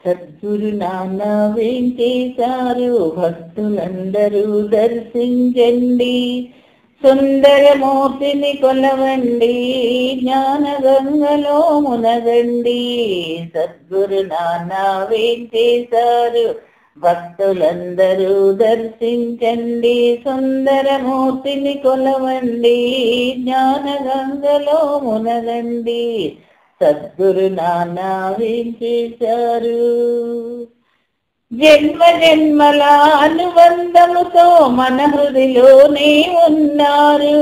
సద్గురు నాన్న వెంకటేశారు భక్తులందరూ దర్శించండి, సుందరమూర్తిని కొలవండి, జ్ఞాన గంగలో మునగండి. సద్గురు నాన్న వెంకటేశారు భక్తులందరూ దర్శించండి, సుందరమూర్తిని కొలవండి, జ్ఞాన గంగలో మునగండి. సద్గురు నాన్న వెంకటేశారు. జన్మ జన్మల అనుబంధముతో మన హృదిలోనే ఉన్నారు,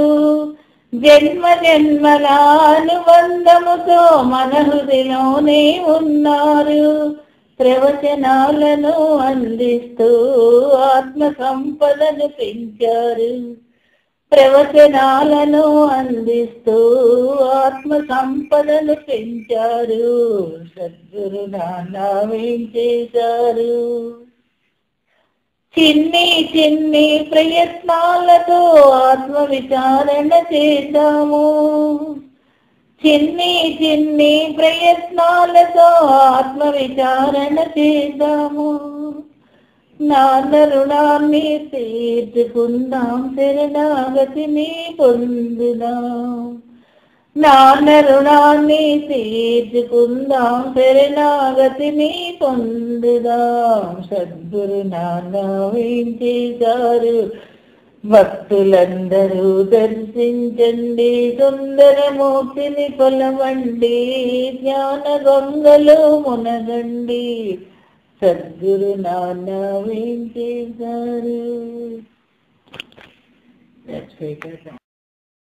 జన్మ జన్మల అనుబంధముతో మన హృదిలోనే ఉన్నారు. ప్రవచనాలను అందిస్తూ ఆత్మ సంపదను పెంచారు, ప్రవచనాలను అందిస్తూ ఆత్మ సంపదను పెంచారు. సద్గురు నాన్న వెంకటేశారు. చిన్ని చిన్ని ప్రయత్నాలతో ఆత్మ విచారణ చేశాము, చిన్ని చిన్ని ప్రయత్నాలతో ఆత్మ విచారణ చేశాము. నాన్న రుణాన్ని తీర్చుకుందాం, శరణాగతిని పొందుదాం. నాన్న రుణాన్ని తీర్చుకుందాం, శరణాగతిని పొందుదాం. సద్గురు నాన్న వెంకటేశారు భక్తులందరూ దర్శించండి, సుందరమూర్తిని కొలవండి, జ్ఞాన గంగలో మునగండి. సద్గురు నాన్న వెంకటేశారు.